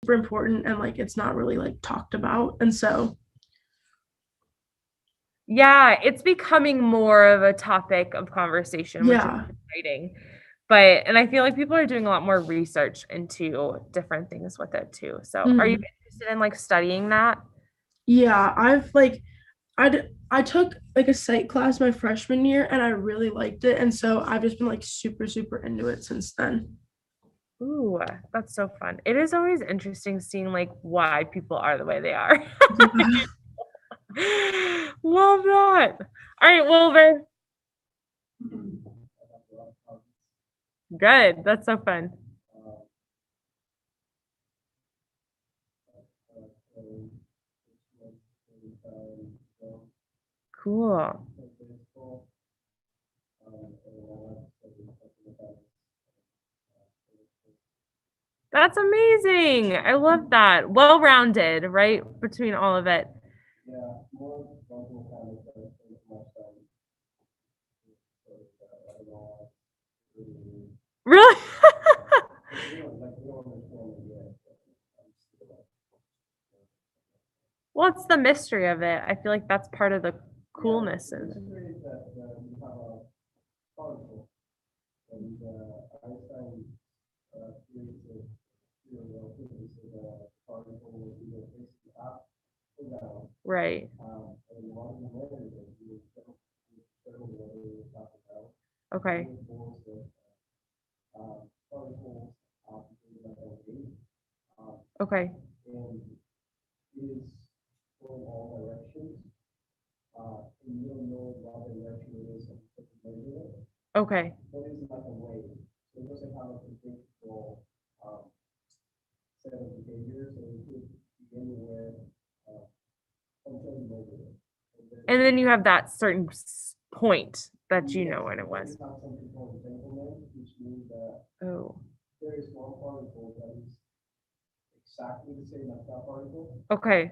super important and like it's not really like talked about. And so Yeah, it's becoming more of a topic of conversation, which is yeah. exciting. And I feel like people are doing a lot more research into different things with it too. So, are you Mhm. interested in like studying that? Yeah, I've like I took like a psych class my freshman year and I really liked it. And so I've just been like super, super into it since then. Ooh, that's so fun. It is always interesting seeing like why people are the way they are. Yeah. Love that. All right, well, very good. That's so fun. Cool. That's amazing. I love that. Well-rounded, right? Between all of it. Really? What's the mystery of it? I feel like that's part of the coolness of it. Right. Okay. Okay. Okay. And then you have that certain point that you know when it was. Oh. Okay.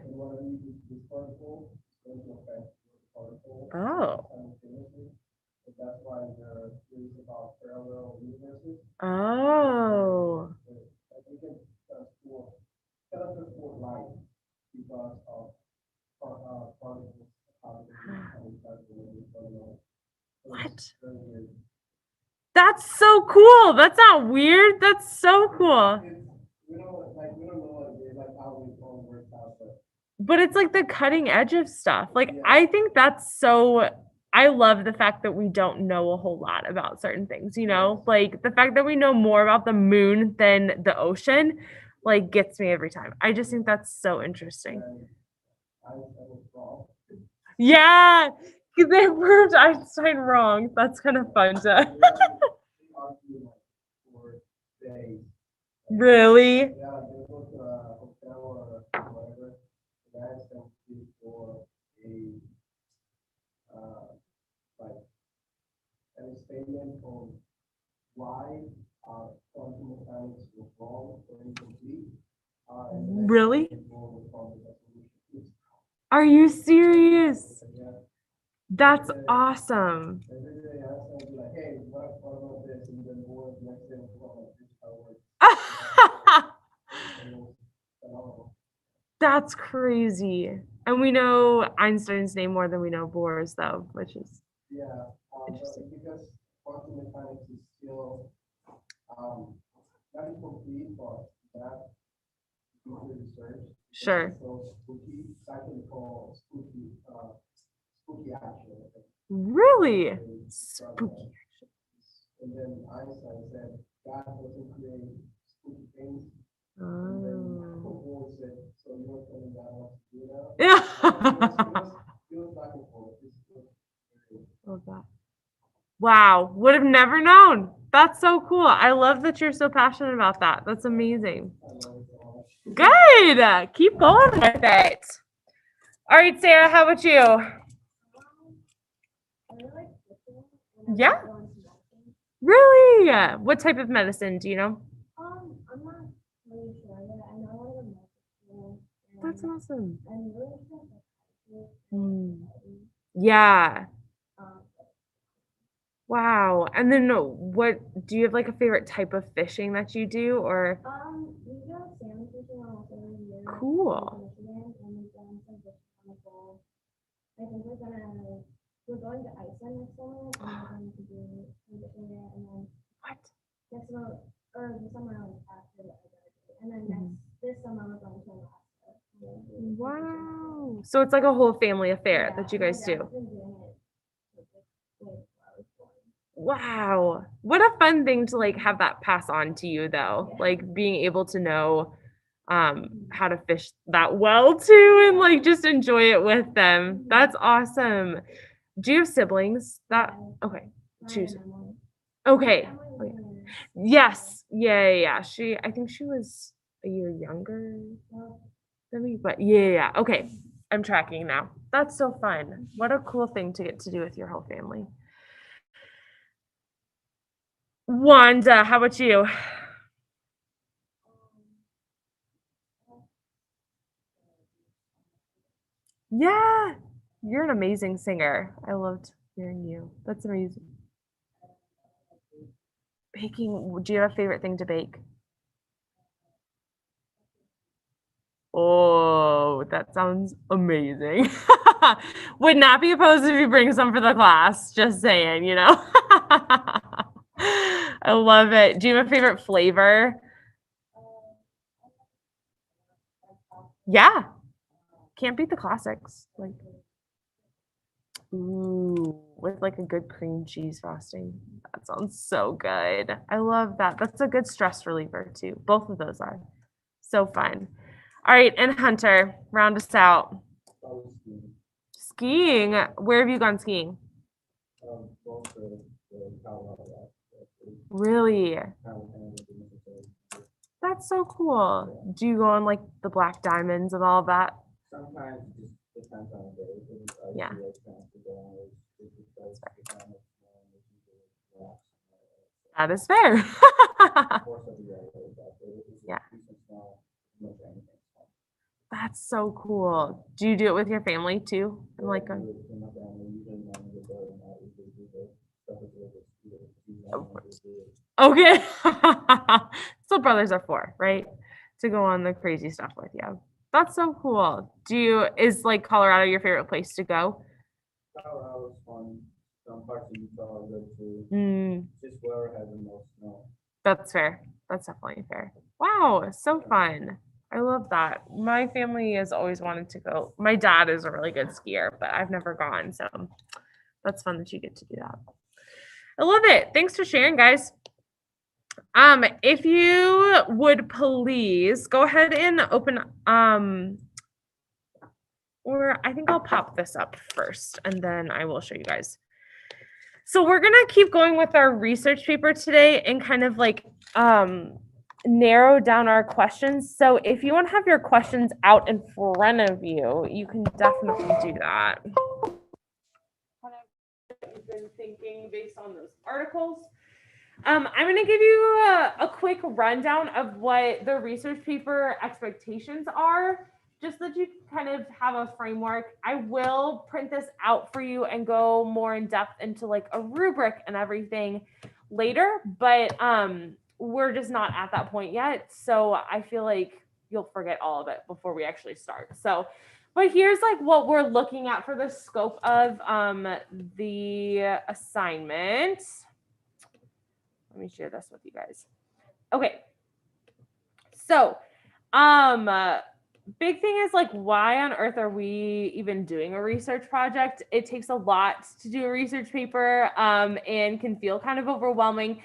Oh. Oh. What? That's so cool. That's not weird. That's so cool. But it's like the cutting edge of stuff. Like, I think that's so I love the fact that we don't know a whole lot about certain things, you know? Like, the fact that we know more about the moon than the ocean, like, gets me every time. I just think that's so interesting. Yeah, 'cause they proved Einstein wrong. That's kind of fun to Really? Really? Are you serious? That's awesome. That's crazy. And we know Einstein's name more than we know Bohr's, though, which is interesting. Sure. Really? Spooky. Oh. Yeah. Love that. Wow, would have never known. That's so cool. I love that you're so passionate about that. That's amazing. Good. Keep going with it. All right, Sarah, how about you? Yeah. Really? What type of medicine do you know? That's awesome. Mm. Yeah. Wow. And then what do you have like a favorite type of fishing that you do or Cool. What? Mhm. Wow. So it's like a whole family affair that you guys do. Wow. What a fun thing to like have that pass on to you though. Like being able to know how to fish that well too and like just enjoy it with them. That's awesome. Do you have siblings? That okay. Choose. Okay. Okay. Yes. Yeah, yeah, yeah. I think she was a year younger than me, but yeah, yeah, yeah. Okay. I'm tracking now. That's so fun. What a cool thing to get to do with your whole family. Wanda, how about you? Yeah, you're an amazing singer. I loved hearing you. That's amazing. Baking, do you have a favorite thing to bake? Oh, that sounds amazing. Would not be opposed if you bring some for the class. Just saying, you know? I love it. Do you have a favorite flavor? Yeah, can't beat the classics. Like, ooh, with like a good cream cheese frosting. That sounds so good. I love that. That's a good stress reliever too. Both of those are so fun. All right, and Hunter, round us out. Skiing. Where have you gone skiing? Really? That's so cool. Do you go on like the Black Diamonds and all of that? Yeah. That is fair. Yeah. That's so cool. Do you do it with your family too? And like a, of course. Okay. So brothers are four, right? To go on the crazy stuff with you. That's so cool. Is like Colorado your favorite place to go? Mm, that's fair. That's definitely fair. Wow, so fun. I love that. My family has always wanted to go. My dad is a really good skier, but I've never gone. So that's fun that you get to do that. I love it. Thanks for sharing, guys. If you would please go ahead and open or I think I'll pop this up first and then I will show you guys. So we're gonna keep going with our research paper today and kind of like narrow down our questions. So if you want to have your questions out in front of you, you can definitely do that. You've been thinking based on those articles. I'm going to give you a quick rundown of what the research paper expectations are, just so that you kind of have a framework. I will print this out for you and go more in depth into like a rubric and everything later, but we're just not at that point yet. So I feel like you'll forget all of it before we actually start. So, but here's like what we're looking at for the scope of the assignment. Let me share this with you guys. Okay. So, big thing is like, why on earth are we even doing a research project? It takes a lot to do a research paper and can feel kind of overwhelming.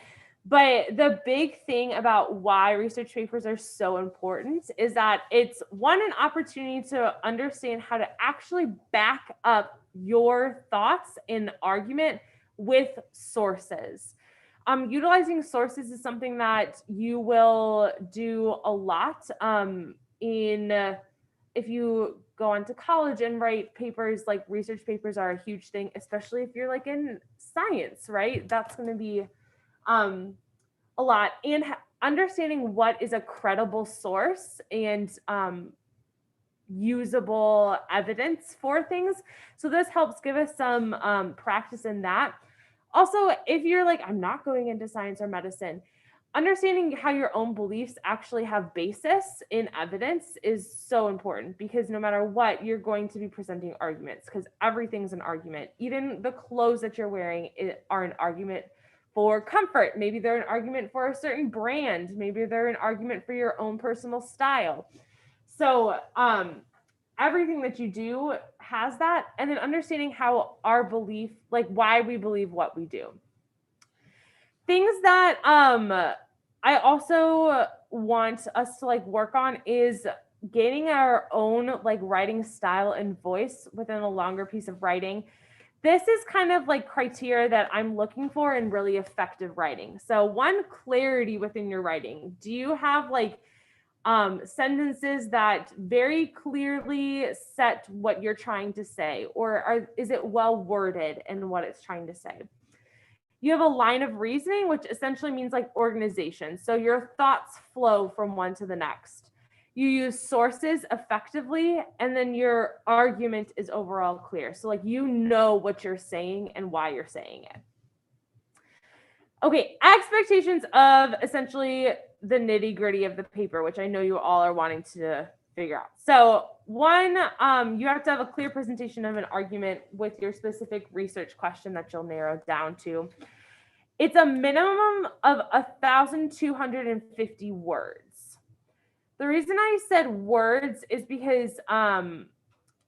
But the big thing about why research papers are so important is that it's one, an opportunity to understand how to actually back up your thoughts and argument with sources. Utilizing sources is something that you will do a lot if you go on to college and write papers. Like research papers are a huge thing, especially if you're like in science, right? That's going to be a lot. And understanding what is a credible source and usable evidence for things. So this helps give us some practice in that. Also, if you're like, I'm not going into science or medicine, understanding how your own beliefs actually have basis in evidence is so important, because no matter what, you're going to be presenting arguments, because everything's an argument. Even the clothes that you're wearing are an argument for comfort. Maybe they're an argument for a certain brand. Maybe they're an argument for your own personal style. So, everything that you do has that. And then understanding how our belief, like why we believe what we do. Things that I also want us to like work on is gaining our own like writing style and voice within a longer piece of writing. This is kind of like criteria that I'm looking for in really effective writing. So one, clarity within your writing. Do you have like sentences that very clearly set what you're trying to say, or is it well worded in what it's trying to say? You have a line of reasoning, which essentially means like organization. So your thoughts flow from one to the next. You use sources effectively, and then your argument is overall clear. So like you know what you're saying and why you're saying it. Okay, expectations of essentially the nitty gritty of the paper, which I know you all are wanting to figure out. So one, you have to have a clear presentation of an argument with your specific research question that you'll narrow down to. It's a minimum of 1,250 words. The reason I said words is because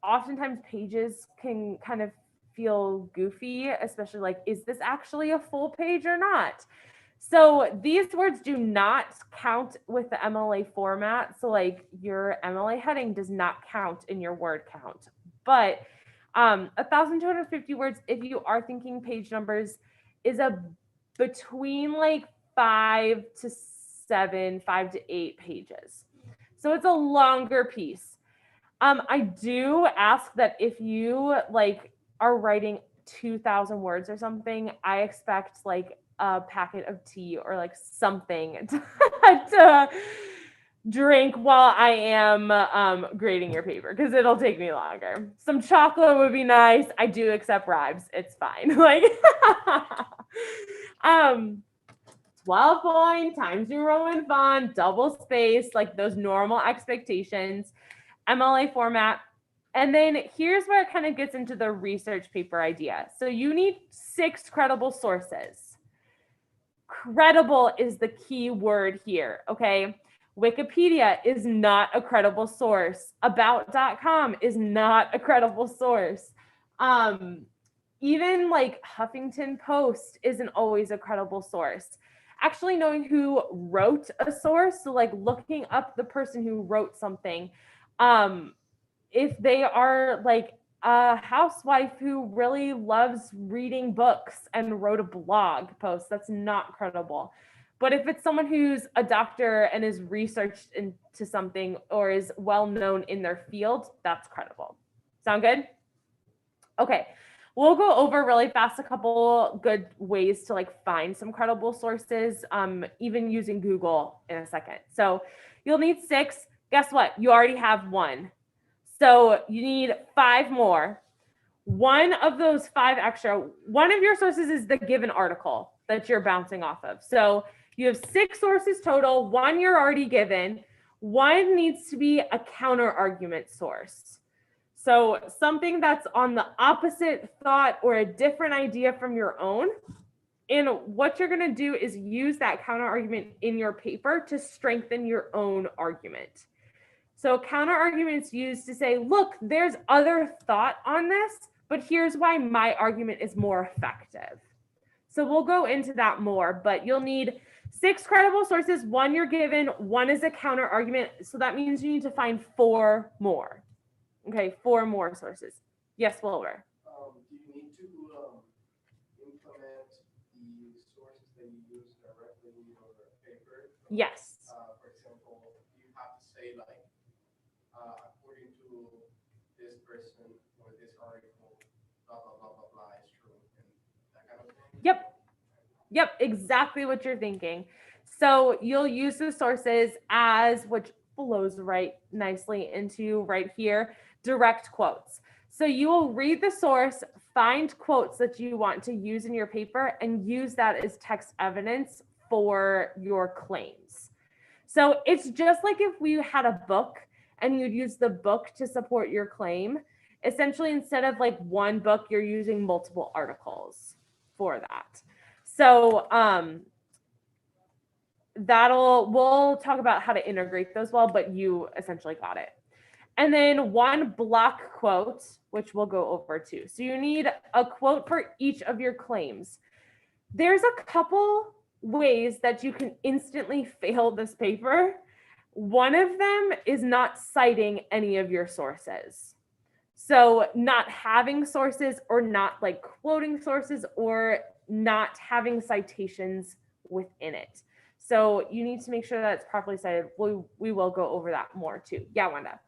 oftentimes pages can kind of feel goofy, especially like, is this actually a full page or not? So these words do not count with the MLA format. So like your MLA heading does not count in your word count. But 1,250 words, if you are thinking page numbers, is a between like 5 to 7, 5 to 8 pages. So it's a longer piece. I do ask that if you like are writing 2,000 words or something, I expect like a packet of tea or like something to drink while I am grading your paper, because it'll take me longer. Some chocolate would be nice. I do accept bribes. It's fine. Like 12 point, Times New Roman font, double space, like those normal expectations, MLA format. And then here's where it kind of gets into the research paper idea. So you need 6 credible sources. Credible is the key word here, okay? Wikipedia is not a credible source. About.com is not a credible source. Even like Huffington Post isn't always a credible source. Actually knowing who wrote a source, so like looking up the person who wrote something, if they are like a housewife who really loves reading books and wrote a blog post, that's not credible. But if it's someone who's a doctor and is researched into something or is well known in their field, that's credible. Sound good? Okay. We'll go over really fast a couple good ways to like find some credible sources, even using Google in a second. So you'll need 6. Guess what? You already have 1. So you need 5 more. One of those 5 extra, one of your sources is the given article that you're bouncing off of. So you have 6 sources total. 1 you're already given. 1 needs to be a counter argument source. So something that's on the opposite thought or a different idea from your own. And what you're going to do is use that counter argument in your paper to strengthen your own argument. So counter argument is used to say, look, there's other thought on this, but here's why my argument is more effective. So we'll go into that more, but you'll need 6 credible sources. 1 you're given, 1 is a counter argument. So that means you need to find 4 more. Okay, 4 more sources. Yes, Wilbur. Do you need to implement the sources that you use directly in your paper? Yes. For example, you have to say like, according to this person or this article, blah, blah, blah, blah, blah is true, and that kind of thing? Yep, exactly what you're thinking. So you'll use the sources as, which flows right nicely into right here, direct quotes. So you will read the source, find quotes that you want to use in your paper, and use that as text evidence for your claims. So it's just like if we had a book and you'd use the book to support your claim. Essentially, instead of like one book, you're using multiple articles for that. So we'll talk about how to integrate those well, but you essentially got it. And then one block quote, which we'll go over too. So you need a quote for each of your claims. There's a couple ways that you can instantly fail this paper. One of them is not citing any of your sources. So not having sources or not like quoting sources or not having citations within it. So you need to make sure that it's properly cited. We will go over that more too. Yeah, Wanda.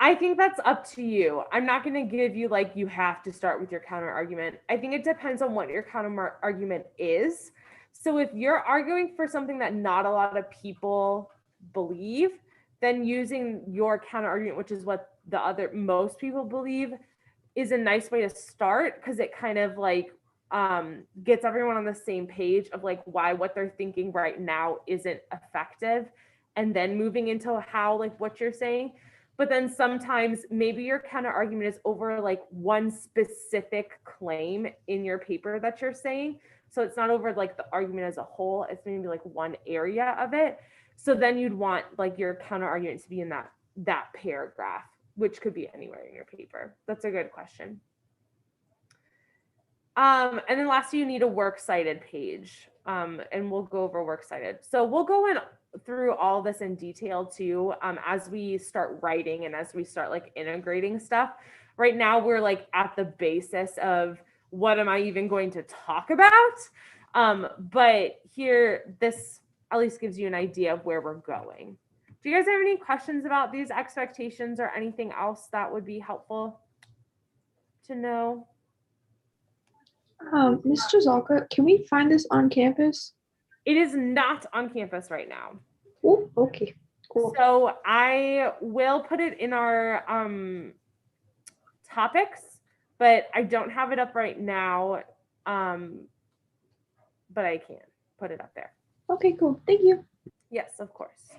I think that's up to you. I'm not going to give you like you have to start with your counter argument. I think it depends on what your counter argument is. So if you're arguing for something that not a lot of people believe, then using your counter argument, which is what most people believe, is a nice way to start, because it kind of like gets everyone on the same page of like why what they're thinking right now isn't effective, and then moving into how like what you're saying. But then sometimes maybe your counter argument is over like one specific claim in your paper that you're saying. So it's not over like the argument as a whole, it's maybe like one area of it. So then you'd want like your counter argument to be in that paragraph, which could be anywhere in your paper. That's a good question. And then lastly, you need a works cited page. And we'll go over works cited. So we'll go in through all this in detail too, as we start writing and as we start like integrating stuff. Right now, we're like at the basis of what am I even going to talk about? But here, this at least gives you an idea of where we're going. Do you guys have any questions about these expectations or anything else that would be helpful to know? Ms. Jazalka, can we find this on campus? It is not on campus right now. Oh, okay, cool. So I will put it in our topics, but I don't have it up right now. But I can put it up there. Okay, cool. Thank you. Yes, of course.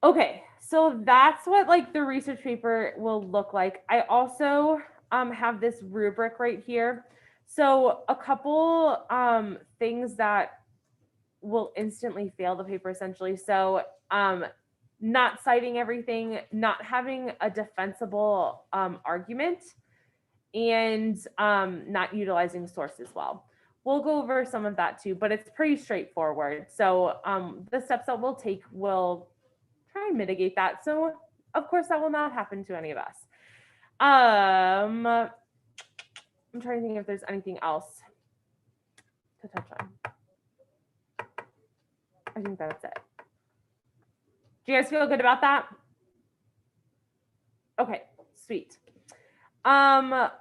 Okay, so that's what like the research paper will look like. I also have this rubric right here. So a couple things that will instantly fail the paper essentially. So not citing everything, not having a defensible argument, and not utilizing sources well. We'll go over some of that too, but it's pretty straightforward. So the steps that we'll take will try and mitigate that. So of course that will not happen to any of us. I'm trying to think if there's anything else to touch on. I think that's it. Do you guys feel good about that? Okay, sweet. Next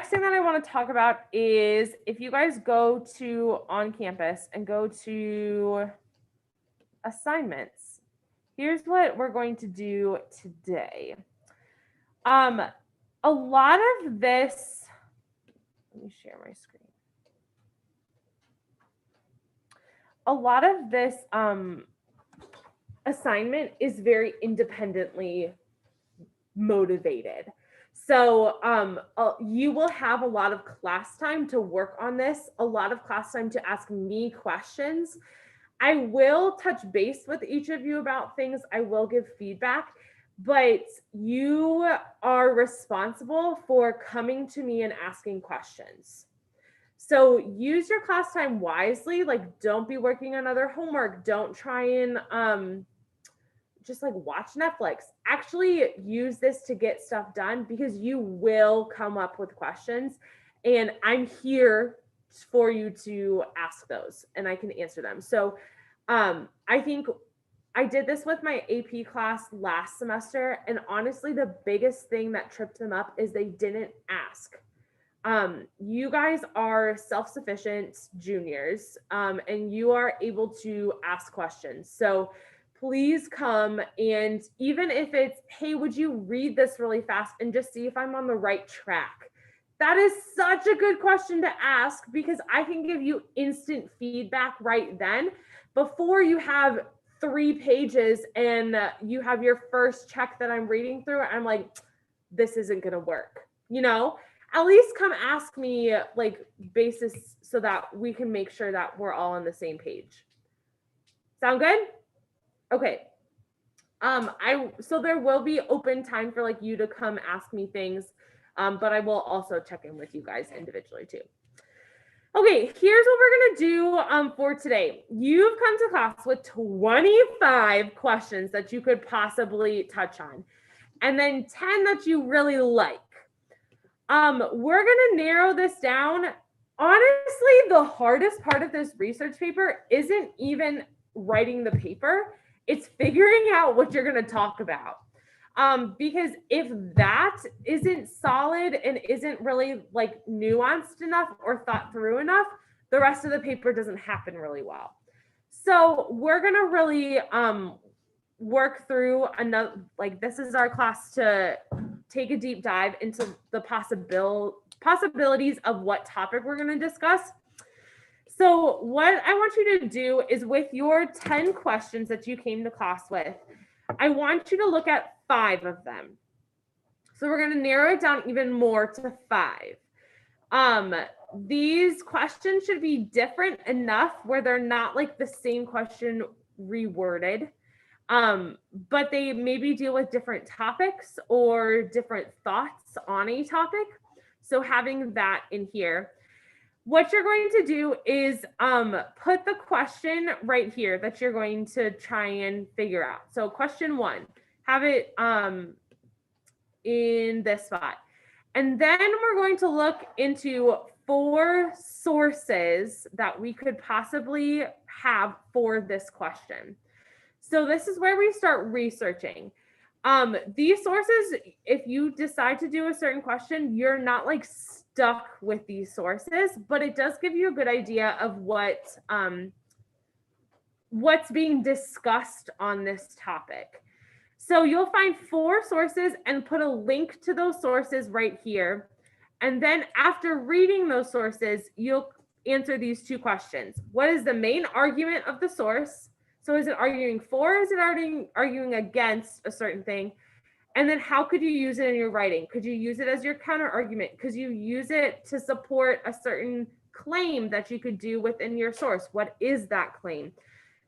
thing that I want to talk about is if you guys go to on campus and go to assignments, here's what we're going to do today. A lot of this, let me share my screen. A lot of this assignment is very independently motivated. So you will have a lot of class time to work on this, a lot of class time to ask me questions. I will touch base with each of you about things. I will give feedback, but you are responsible for coming to me and asking questions. So use your class time wisely. Like, don't be working on other homework. Don't try and just like watch Netflix. Actually use this to get stuff done, because you will come up with questions and I'm here for you to ask those and I can answer them. So I think I did this with my AP class last semester, and honestly, the biggest thing that tripped them up is they didn't ask. You guys are self-sufficient juniors, and you are able to ask questions. So please come, and even if it's, hey, would you read this really fast and just see if I'm on the right track? That is such a good question to ask, because I can give you instant feedback right then before you have 3 pages and you have your first check that I'm reading through. I'm like, this isn't going to work, you know? At least come ask me like basis so that we can make sure that we're all on the same page. Sound good? Okay. So there will be open time for like you to come ask me things, but I will also check in with you guys individually too. Okay, here's what we're gonna do for today. You've come to class with 25 questions that you could possibly touch on, and then 10 that you really like. We're gonna narrow this down. Honestly, the hardest part of this research paper isn't even writing the paper, it's figuring out what you're gonna talk about. Because if that isn't solid and isn't really like nuanced enough or thought through enough, the rest of the paper doesn't happen really well. So we're gonna really work through another, like this is our class to take a deep dive into the possibilities of what topic we're going to discuss. So what I want you to do is, with your 10 questions that you came to class with, I want you to look at 5 of them. So we're going to narrow it down even more to 5. These questions should be different enough where they're not like the same question reworded. But they maybe deal with different topics or different thoughts on a topic. So having that in here, what you're going to do is put the question right here that you're going to try and figure out. So question 1, have it in this spot. And then we're going to look into 4 sources that we could possibly have for this question. So this is where we start researching. These sources, if you decide to do a certain question, you're not like stuck with these sources, but it does give you a good idea of what's being discussed on this topic. So you'll find 4 sources and put a link to those sources right here. And then after reading those sources, you'll answer these 2 questions. What is the main argument of the source? So is it arguing for, is it arguing against a certain thing? And then how could you use it in your writing? Could you use it as your counter argument? Could you use it to support a certain claim that you could do within your source? What is that claim?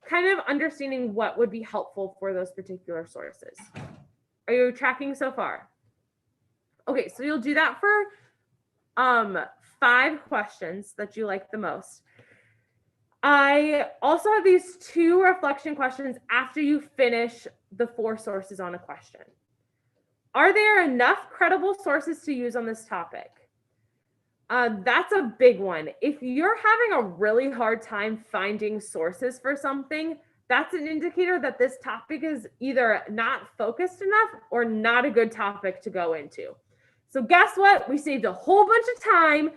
Kind of understanding what would be helpful for those particular sources. Are you tracking so far? Okay, so you'll do that for 5 questions that you like the most. I also have these 2 reflection questions after you finish the 4 sources on a question. Are there enough credible sources to use on this topic? That's a big one. If you're having a really hard time finding sources for something, that's an indicator that this topic is either not focused enough or not a good topic to go into. So guess what? We saved a whole bunch of time.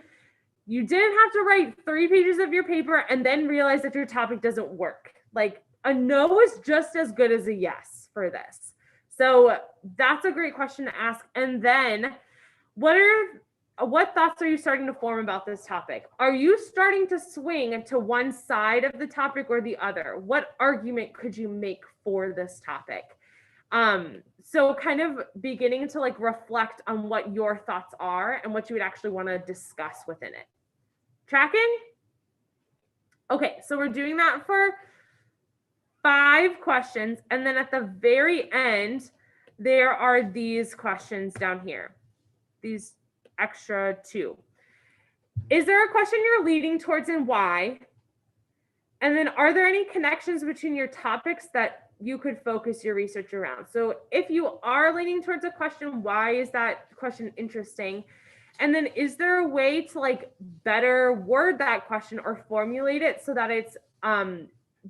You didn't have to write 3 pages of your paper and then realize that your topic doesn't work. Like a no is just as good as a yes for this. So that's a great question to ask. And then what thoughts are you starting to form about this topic? Are you starting to swing to one side of the topic or the other? What argument could you make for this topic? So kind of beginning to like reflect on what your thoughts are and what you would actually want to discuss within it. Tracking? Okay, so we're doing that for 5 questions. And then at the very end, there are these questions down here, these extra 2. Is there a question you're leading towards and why? And then are there any connections between your topics that you could focus your research around? So if you are leaning towards a question, why is that question interesting? And then is there a way to like better word that question or formulate it so that it's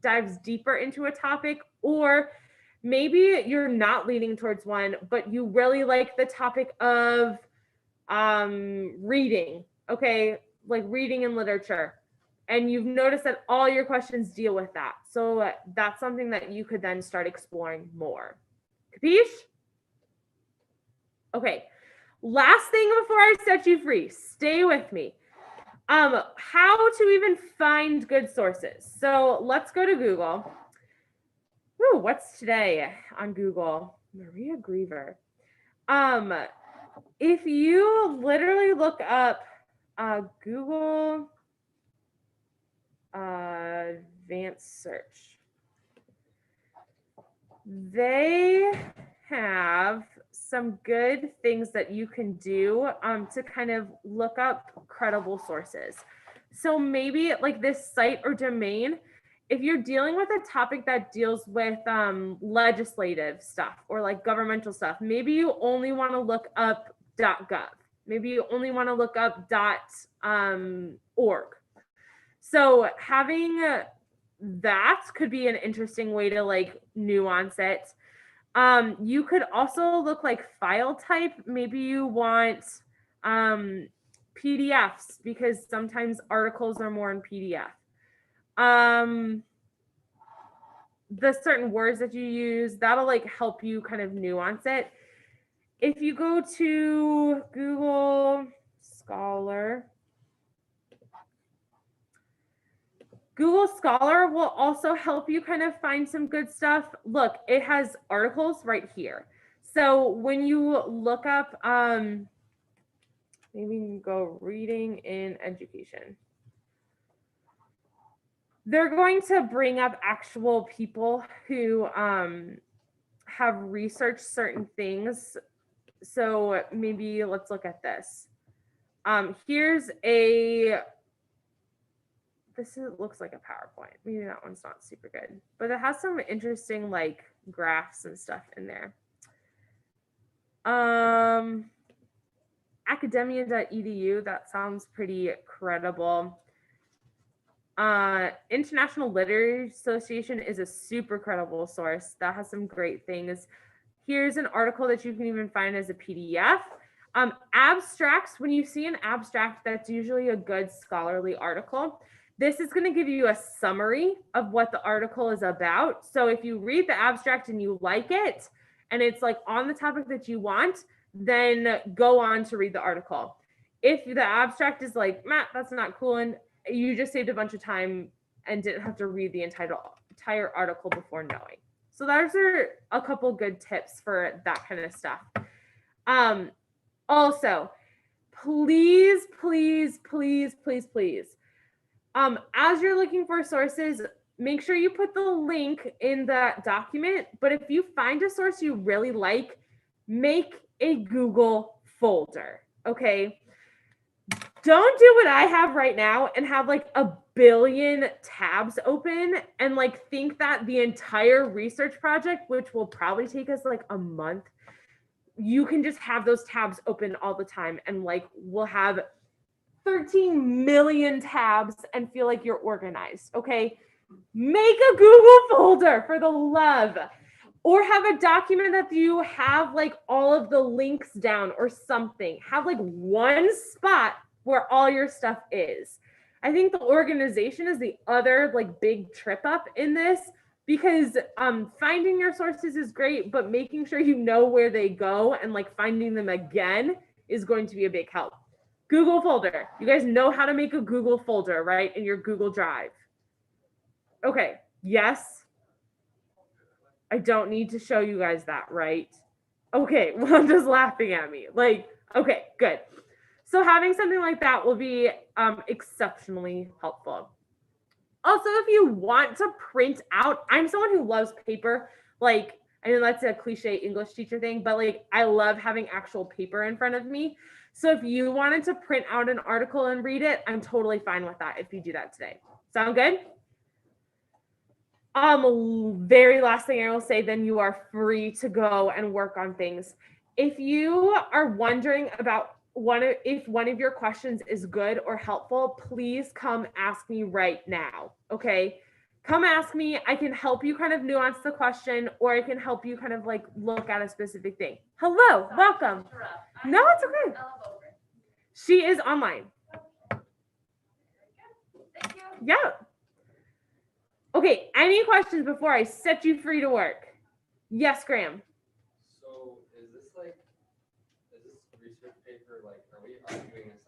dives deeper into a topic? Or maybe you're not leaning towards one, but you really like the topic of reading okay, like reading and literature, and you've noticed that all your questions deal with that. So that's something that you could then start exploring more. Capiche? Okay. Last thing before I set you free, stay with me. How to even find good sources. So let's go to Google. Ooh, what's today on Google? Maria Griever. If you literally look up Google advanced search, they have some good things that you can do to kind of look up credible sources. So maybe like this site or domain, if you're dealing with a topic that deals with legislative stuff or like governmental stuff, maybe you only want to look up .gov. Maybe you only want to look up .org. So having that could be an interesting way to like nuance it. You could also look like file type. Maybe you want PDFs because sometimes articles are more in PDF. The certain words that you use, that'll like help you kind of nuance it. If you go to Google Scholar, Google Scholar will also help you kind of find some good stuff. Look, it has articles right here. So when you look up, maybe you can go reading in education. They're going to bring up actual people who have researched certain things. So maybe let's look at this. Here's looks like a PowerPoint. Maybe that one's not super good, but it has some interesting like graphs and stuff in there. Academia.edu, that sounds pretty credible. International Literary Association is a super credible source that has some great things. Here's an article that you can even find as a PDF. Abstracts, when you see an abstract, that's usually a good scholarly article. This is going to give you a summary of what the article is about. So if you read the abstract and you like it, and it's like on the topic that you want, then go on to read the article. If the abstract is like, Matt, that's not cool, and you just saved a bunch of time and didn't have to read the entire article before knowing. So those are a couple good tips for that kind of stuff. Also, please, as you're looking for sources, make sure you put the link in that document. But if you find a source you really like, make a Google folder, okay? Don't do what I have right now and have like a billion tabs open and like think that the entire research project, which will probably take us like a month, you can just have those tabs open all the time and like we'll have 13 million tabs and feel like you're organized, okay? Make a Google folder for the love. Or have a document that you have like all of the links down or something. Have like one spot where all your stuff is. I think the organization is the other like big trip up in this because finding your sources is great, but making sure you know where they go and like finding them again is going to be a big help. Google folder. You guys know how to make a Google folder, right? In your Google Drive. Okay, yes. I don't need to show you guys that, right? Okay, well, I'm just laughing at me. Like, okay, good. So having something like that will be exceptionally helpful. Also, if you want to print out, I'm someone who loves paper. Like, I know that's a cliche English teacher thing, but like, I love having actual paper in front of me. So if you wanted to print out an article and read it, I'm totally fine with that if you do that today. Sound good? Very last thing I will say, then you are free to go and work on things. If you are wondering about if one of your questions is good or helpful, please come ask me right now, okay? Come ask me. I can help you kind of nuance the question, or I can help you kind of like look at a specific thing. Hello, welcome. No, it's okay. She is online. Yep. Okay, any questions before I set you free to work? Yes, Graham. So is this research paper, like, are we arguing this?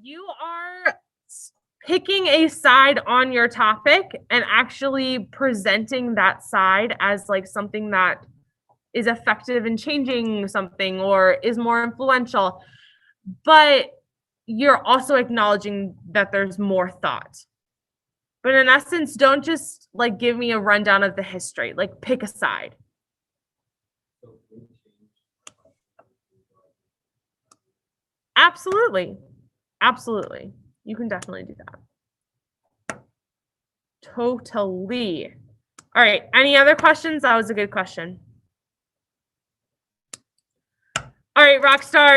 You are picking a side on your topic and actually presenting that side as like something that is effective in changing something or is more influential. But you're also acknowledging that there's more thought. But in essence, don't just like give me a rundown of the history, like pick a side. Absolutely. Absolutely. You can definitely do that. Totally. All right. Any other questions? That was a good question. All right, rock stars.